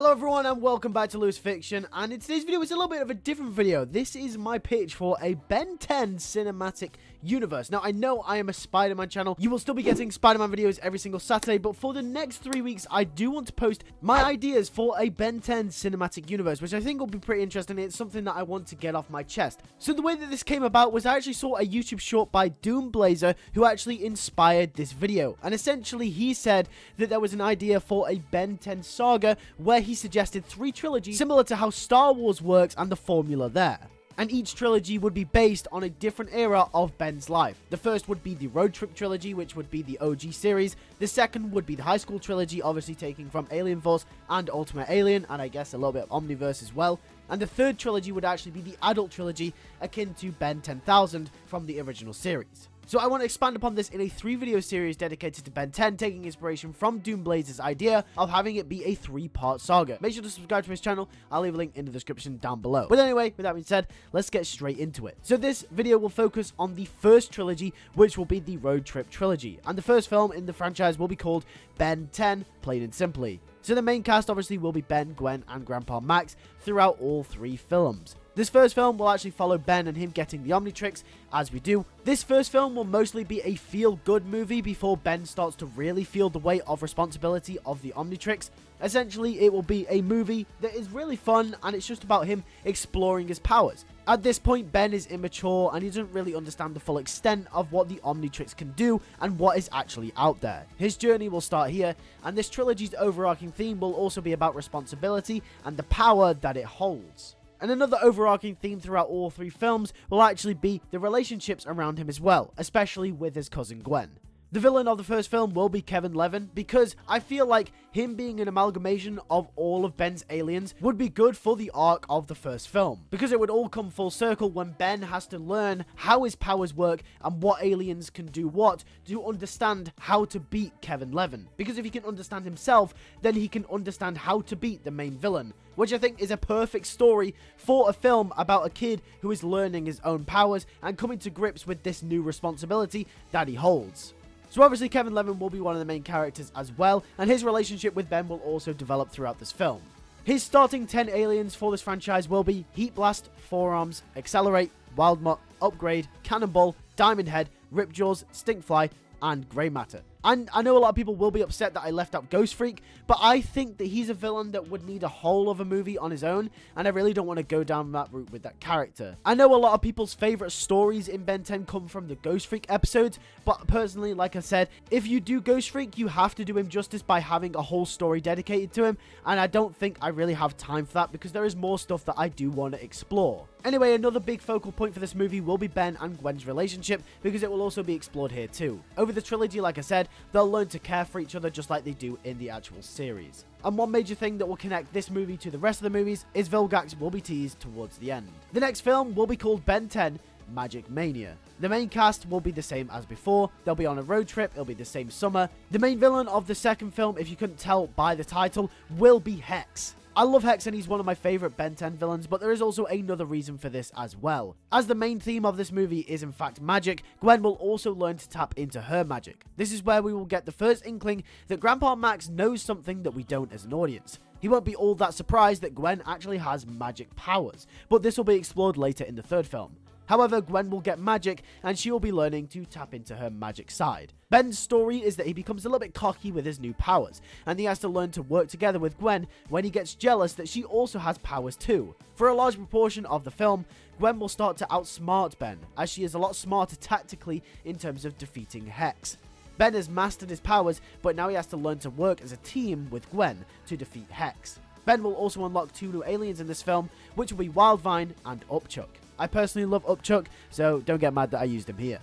Hello everyone and welcome back to LewisFiction, and in today's video it's a little bit of a different video. This is my pitch for a Ben 10 cinematic universe. Now I know I am a Spider-Man channel. You will still be getting Spider-Man videos every single Saturday, but for the next 3 weeks I do want to post my ideas for a Ben 10 cinematic universe, which I think will be pretty interesting. It's something that I want to get off my chest. So the way that this came about was I actually saw a YouTube short by Doomblazer who actually inspired this video, and essentially he said that there was an idea for a Ben 10 saga where he suggested 3 trilogies similar to how Star Wars works and the formula there. And each trilogy would be based on a different era of Ben's life. The first would be the Road Trip trilogy, which would be the OG series. The second would be the High School trilogy, obviously taking from Alien Force and Ultimate Alien, and I guess a little bit of Omniverse as well. And the third trilogy would actually be the adult trilogy, akin to Ben 10,000 from the original series. So I want to expand upon this in a 3-video series dedicated to Ben 10, taking inspiration from Doomblazer's idea of having it be a 3-part saga. Make sure to subscribe to his channel. I'll leave a link in the description down below. But anyway, with that being said, let's get straight into it. So this video will focus on the first trilogy, which will be the Road Trip trilogy. And the first film in the franchise will be called Ben 10, plain and simply. So the main cast obviously will be Ben, Gwen, and Grandpa Max throughout all 3 films. This first film will actually follow Ben and him getting the Omnitrix, as we do. This first film will mostly be a feel-good movie before Ben starts to really feel the weight of responsibility of the Omnitrix. Essentially, it will be a movie that is really fun, and it's just about him exploring his powers. At this point, Ben is immature, and he doesn't really understand the full extent of what the Omnitrix can do and what is actually out there. His journey will start here, and this trilogy's overarching theme will also be about responsibility and the power that it holds. And another overarching theme throughout all 3 films will actually be the relationships around him as well, especially with his cousin Gwen. The villain of the first film will be Kevin Levin, because I feel like him being an amalgamation of all of Ben's aliens would be good for the arc of the first film, because it would all come full circle when Ben has to learn how his powers work and what aliens can do what to understand how to beat Kevin Levin. Because if he can understand himself, then he can understand how to beat the main villain, which I think is a perfect story for a film about a kid who is learning his own powers and coming to grips with this new responsibility that he holds. So obviously Kevin Levin will be one of the main characters as well, and his relationship with Ben will also develop throughout this film. His starting 10 aliens for this franchise will be Heat Blast, Forearms, Accelerate, Wildmutt, Upgrade, Cannonball, Diamond Head, Ripjaws, Stinkfly, and Grey Matter. And I know a lot of people will be upset that I left out Ghost Freak, but I think that he's a villain that would need a whole other movie on his own, and I really don't want to go down that route with that character. I know a lot of people's favorite stories in Ben 10 come from the Ghost Freak episodes, but personally, like I said, if you do Ghost Freak, you have to do him justice by having a whole story dedicated to him, and I don't think I really have time for that because there is more stuff that I do want to explore. Anyway, another big focal point for this movie will be Ben and Gwen's relationship, because it will also be explored here too. Over the trilogy, like I said, they'll learn to care for each other just like they do in the actual series. And one major thing that will connect this movie to the rest of the movies is Vilgax will be teased towards the end. The next film will be called Ben 10 Magic Mania. The main cast will be the same as before. They'll be on a road trip. It'll be the same summer. The main villain of the second film, if you couldn't tell by the title, will be Hex. I love Hex and he's one of my favorite Ben 10 villains, but there is also another reason for this as well. As the main theme of this movie is in fact magic, Gwen will also learn to tap into her magic. This is where we will get the first inkling that Grandpa Max knows something that we don't as an audience. He won't be all that surprised that Gwen actually has magic powers, but this will be explored later in the third film. However, Gwen will get magic, and she will be learning to tap into her magic side. Ben's story is that he becomes a little bit cocky with his new powers, and he has to learn to work together with Gwen when he gets jealous that she also has powers too. For a large proportion of the film, Gwen will start to outsmart Ben, as she is a lot smarter tactically in terms of defeating Hex. Ben has mastered his powers, but now he has to learn to work as a team with Gwen to defeat Hex. Ben will also unlock 2 new aliens in this film, which will be Wildvine and Upchuck. I personally love Upchuck, so don't get mad that I used him here.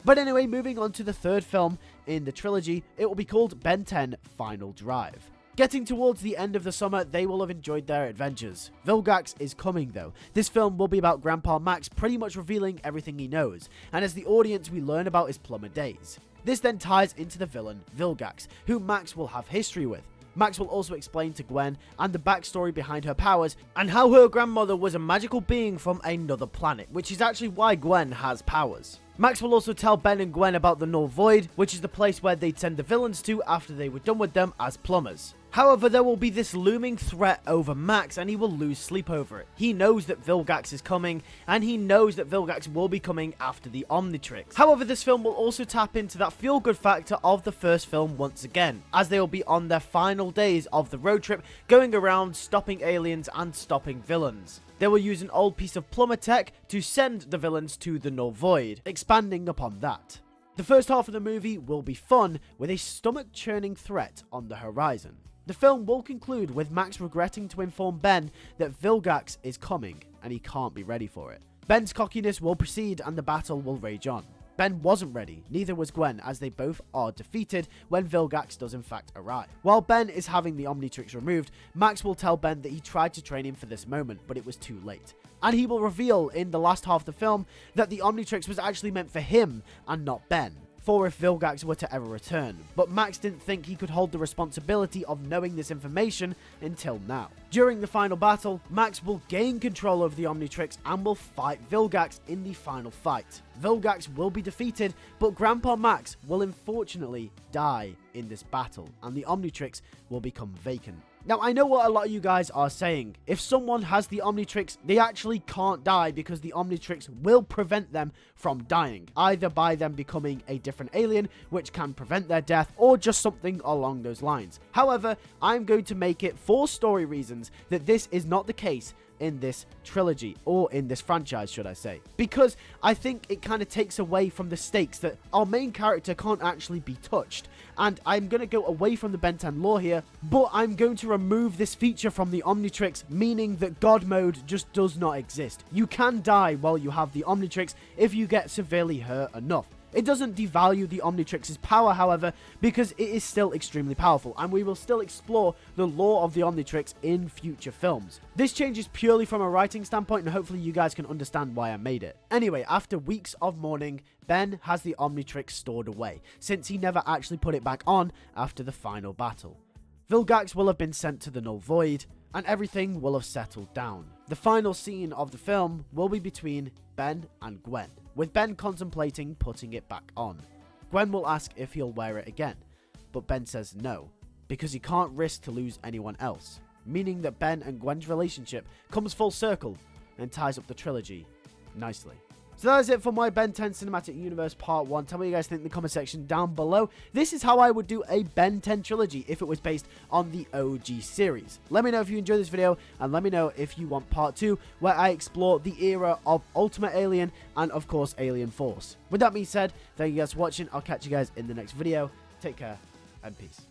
But anyway, moving on to the third film in the trilogy, it will be called Ben 10 Final Drive. Getting towards the end of the summer, they will have enjoyed their adventures. Vilgax is coming though. This film will be about Grandpa Max pretty much revealing everything he knows, and as the audience we learn about his plumber days. This then ties into the villain Vilgax, who Max will have history with. Max will also explain to Gwen and the backstory behind her powers and how her grandmother was a magical being from another planet, which is actually why Gwen has powers. Max will also tell Ben and Gwen about the Null Void, which is the place where they'd send the villains to after they were done with them as plumbers. However, there will be this looming threat over Max, and he will lose sleep over it. He knows that Vilgax is coming, and he knows that Vilgax will be coming after the Omnitrix. However, this film will also tap into that feel-good factor of the first film once again, as they will be on their final days of the road trip, going around stopping aliens and stopping villains. They will use an old piece of plumber tech to send the villains to the null void, expanding upon that. The first half of the movie will be fun, with a stomach-churning threat on the horizon. The film will conclude with Max regretting to inform Ben that Vilgax is coming, and he can't be ready for it. Ben's cockiness will proceed, and the battle will rage on. Ben wasn't ready, neither was Gwen, as they both are defeated when Vilgax does in fact arrive. While Ben is having the Omnitrix removed, Max will tell Ben that he tried to train him for this moment, but it was too late. And he will reveal in the last half of the film that the Omnitrix was actually meant for him and not Ben, for if Vilgax were to ever return, but Max didn't think he could hold the responsibility of knowing this information until now. During the final battle, Max will gain control over the Omnitrix and will fight Vilgax in the final fight. Vilgax will be defeated, but Grandpa Max will unfortunately die in this battle, and the Omnitrix will become vacant. Now, I know what a lot of you guys are saying. If someone has the Omnitrix, they actually can't die because the Omnitrix will prevent them from dying, either by them becoming a different alien, which can prevent their death, or just something along those lines. However, I'm going to make it, for story reasons, that this is not the case in this trilogy, or in this franchise, should I say, because I think it kind of takes away from the stakes that our main character can't actually be touched. And I'm going to go away from the Ben 10 lore here, but I'm going to remove this feature from the Omnitrix, meaning that God mode just does not exist. You can die while you have the Omnitrix if you get severely hurt enough. It doesn't devalue the Omnitrix's power, however, because it is still extremely powerful, and we will still explore the lore of the Omnitrix in future films. This change is purely from a writing standpoint, and hopefully you guys can understand why I made it. Anyway, after weeks of mourning, Ben has the Omnitrix stored away, since he never actually put it back on after the final battle. Vilgax will have been sent to the null void, and everything will have settled down. The final scene of the film will be between Ben and Gwen, with Ben contemplating putting it back on. Gwen will ask if he'll wear it again, but Ben says no, because he can't risk to lose anyone else, meaning that Ben and Gwen's relationship comes full circle and ties up the trilogy nicely. So that is it for my Ben 10 Cinematic Universe Part 1. Tell me what you guys think in the comment section down below. This is how I would do a Ben 10 trilogy if it was based on the OG series. Let me know if you enjoyed this video, and let me know if you want Part 2, where I explore the era of Ultimate Alien and, of course, Alien Force. With that being said, thank you guys for watching. I'll catch you guys in the next video. Take care, and peace.